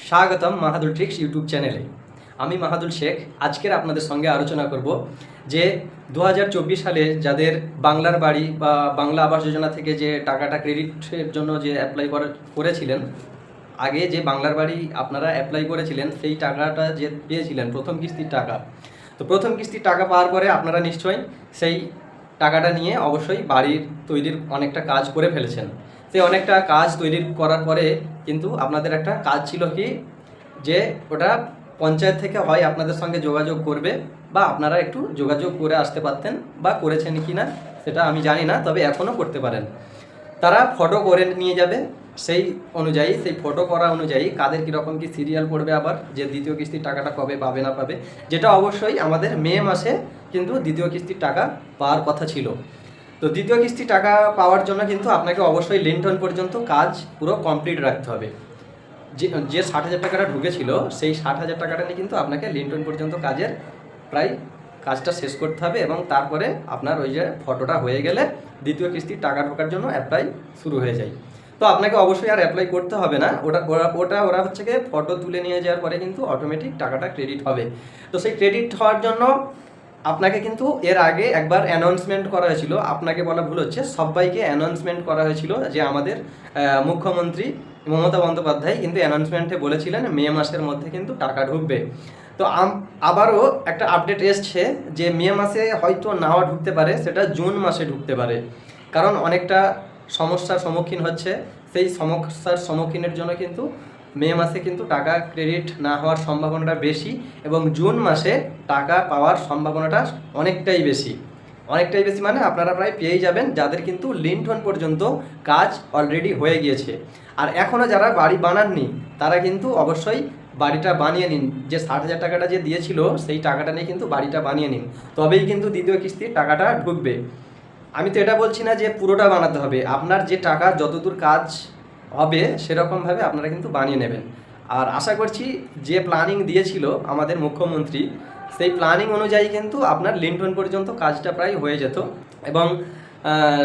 স্বাগতম মাহাদুল tricks YouTube চ্যানেলে। আমি মাহাদুল শেখ। আজকের আপনাদের সঙ্গে আলোচনা করব যে 2024 সালে যাদের বাংলার বাড়ি বা বাংলা আবাস যোজনা থেকে যে টাকাটা ক্রেডিটের জন্য যে অ্যাপ্লাই করেছিলেন, আগে যে বাংলার বাড়ি আপনারা অ্যাপ্লাই করেছিলেন সেই টাকাটা যে পেয়েছিলেন প্রথম কিস্তির টাকা, তো প্রথম কিস্তির টাকা পাওয়ার পরে আপনারা নিশ্চয়ই সেই টাকাটা নিয়ে অবশ্যই বাড়ির তৈরির অনেকটা কাজ করে ফেলেছেন। সেই অনেকটা কাজ তৈরি করার পরে কিন্তু আপনাদের একটা কাজ ছিল কি, যে ওটা পঞ্চায়েত থেকে হয় আপনাদের সঙ্গে যোগাযোগ করবে বা আপনারা একটু যোগাযোগ করে আসতে পারতেন, বা করেছেন কি না সেটা আমি জানি না, তবে এখনও করতে পারেন। তারা ফটো করে নিয়ে যাবে, সেই অনুযায়ী সেই ফটো করা অনুযায়ী কাদের কীরকম কি সিরিয়াল পড়বে, আবার যে দ্বিতীয় কিস্তির টাকাটা কবে পাবে না পাবে, যেটা অবশ্যই আমাদের মে মাসে কিন্তু দ্বিতীয় কিস্তির টাকা পাওয়ার কথা ছিল। তো দ্বিতীয় কিস্তি টাকা পাওয়ার জন্য কিন্তু আপনাকে অবশ্যই লিন্টন পর্যন্ত কাজ পুরো কমপ্লিট রাখতে হবে। যে 60,000 টাকাটা ঢুকেছিল সেই 60,000 টাকাটা নিয়ে কিন্তু আপনাকে লিন্টন পর্যন্ত কাজের প্রায় কাজটা শেষ করতে হবে, এবং তারপরে আপনার ওই যে ফটোটা হয়ে গেলে দ্বিতীয় কিস্তির টাকা ঢোকার জন্য অ্যাপ্লাই শুরু হয়ে যায়। তো আপনাকে অবশ্যই আর অ্যাপ্লাই করতে হবে না, ওরা হচ্ছে গিয়ে ফটো তুলে নিয়ে যাওয়ার পরে কিন্তু অটোমেটিক টাকাটা ক্রেডিট হবে। তো সেই ক্রেডিট হওয়ার জন্য আপনাকে কিন্তু এর আগে একবার অ্যানাউন্সমেন্ট করা হয়েছিল, আপনাকে বলা ভুল হচ্ছে, সবাইকে অ্যানাউন্সমেন্ট করা হয়েছিল যে আমাদের মুখ্যমন্ত্রী মমতা বন্দ্যোপাধ্যায় কিন্তু অ্যানাউন্সমেন্টে বলেছিলেন মে মাসের মধ্যে কিন্তু টাকা ঢুকবে। তো আবারও একটা আপডেট এসছে যে মে মাসে হয়তো নাও ঢুকতে পারে, সেটা জুন মাসে ঢুকতে পারে, কারণ অনেকটা সমস্যার সম্মুখীন হচ্ছে। সেই সমস্যার সম্মুখীনের জন্য কিন্তু মে মাসে কিন্তু টাকা ক্রেডিট না হওয়ার সম্ভাবনাটা বেশি, এবং জুন মাসে টাকা পাওয়ার সম্ভাবনাটা অনেকটাই বেশি মানে আপনারা প্রায় পেয়েই যাবেন, যাদের কিন্তু লিন্টন পর্যন্ত কাজ অলরেডি হয়ে গিয়েছে। আর এখনও যারা বাড়ি বানাননি তারা কিন্তু অবশ্যই বাড়িটা বানিয়ে নিন। যে 60,000 টাকাটা যে দিয়েছিল সেই টাকাটা নিয়ে কিন্তু বাড়িটা বানিয়ে নিন, তবেই কিন্তু দ্বিতীয় কিস্তির টাকাটা ঢুকবে। আমি তো এটা বলছি না যে পুরোটা বানাতে হবে, আপনার যে টাকা যতদূর কাজ হবে সেরকমভাবে আপনারা কিন্তু বানিয়ে নেবেন। আর আশা করছি যে প্ল্যানিং দিয়েছিল আমাদের মুখ্যমন্ত্রী, সেই প্ল্যানিং অনুযায়ী কিন্তু আপনার লিন্টন পর্যন্ত কাজটা প্রায় হয়ে যেত, এবং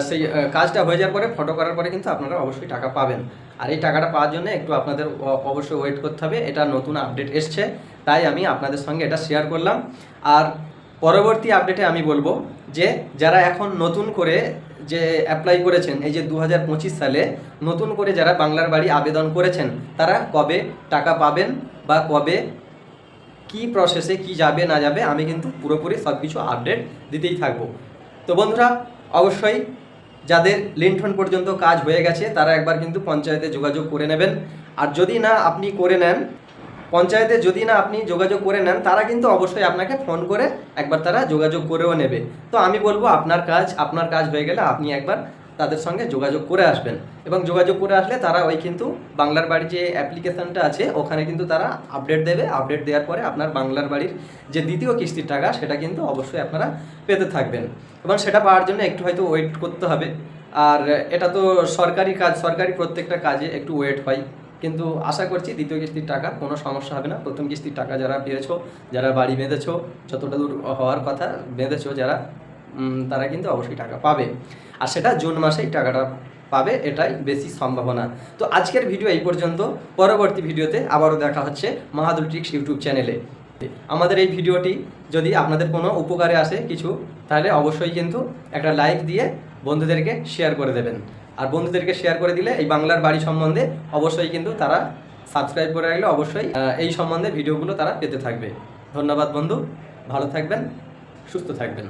সেই কাজটা হয়ে যাওয়ার পরে ফটো করার পরে কিন্তু আপনারা অবশ্যই টাকা পাবেন। আর এই টাকাটা পাওয়ার জন্য একটু আপনাদের অবশ্যই ওয়েট করতে হবে। এটা নতুন আপডেট এসছে, তাই আমি আপনাদের সঙ্গে এটা শেয়ার করলাম। আর পরবর্তী আপডেটে আমি বলবো যে যারা এখন নতুন করে যে অ্যাপ্লাই করেছেন, এই যে 2025 সালে নতুন করে যারা বাংলার বাড়ি আবেদন করেছেন, তারা কবে টাকা পাবেন বা কবে কি প্রসেসে কি যাবে না যাবে, আমি কিন্তু পুরোপুরি সব কিছু আপডেট দিতেই থাকবো। তো বন্ধুরা, অবশ্যই যাদের লিন্টন পর্যন্ত কাজ হয়ে গেছে তারা একবার কিন্তু পঞ্চায়েতে যোগাযোগ করে নেবেন। আর যদি না আপনি করে নেন পঞ্চায়েতে, যদি না আপনি যোগাযোগ করে নেন, তারা কিন্তু অবশ্যই আপনাকে ফোন করে একবার তারা যোগাযোগ করেও নেবে। তো আমি বলবো আপনার কাজ হয়ে গেলে আপনি একবার তাদের সঙ্গে যোগাযোগ করে আসবেন, এবং যোগাযোগ করে আসলে তারা ওই কিন্তু বাংলার বাড়ির যে অ্যাপ্লিকেশানটা আছে ওখানে কিন্তু তারা আপডেট দেবে। আপডেট দেওয়ার পরে আপনার বাংলার বাড়ির যে দ্বিতীয় কিস্তির টাকা সেটা কিন্তু অবশ্যই আপনারা পেতে থাকবেন, এবং সেটা পাওয়ার জন্য একটু হয়তো ওয়েট করতে হবে। আর এটা তো সরকারি কাজ, সরকারি প্রত্যেকটা কাজে একটু ওয়েট হয়, কিন্তু আশা করছি দ্বিতীয় কিস্তির টাকা কোনো সমস্যা হবে না। প্রথম কিস্তির টাকা যারা পেয়েছো, যারা বাড়ি বেঁধেছো, যতটা দূর হওয়ার কথা বেঁধেছো যারা, তারা কিন্তু অবশ্যই টাকা পাবে, আর সেটা জুন মাসেই টাকাটা পাবে, এটাই বেশি সম্ভাবনা। তো আজকের ভিডিও এই পর্যন্ত। পরবর্তী ভিডিওতে আবারও দেখা হচ্ছে মাহাদুল ট্রিক্স ইউটিউব চ্যানেলে। আমাদের এই ভিডিওটি যদি আপনাদের কোনো উপকারে আসে কিছু, তাহলে অবশ্যই কিন্তু একটা লাইক দিয়ে বন্ধুদেরকে শেয়ার করে দেবেন। আর বন্ধুদেরকে শেয়ার করে দিলে এই বাংলার বাড়ি সম্বন্ধে অবশ্যই কিন্তু তারা সাবস্ক্রাইব করে রাখলে অবশ্যই এই সম্বন্ধে ভিডিওগুলো তারা পেতে থাকবে। ধন্যবাদ বন্ধু, ভালো থাকবেন, সুস্থ থাকবেন।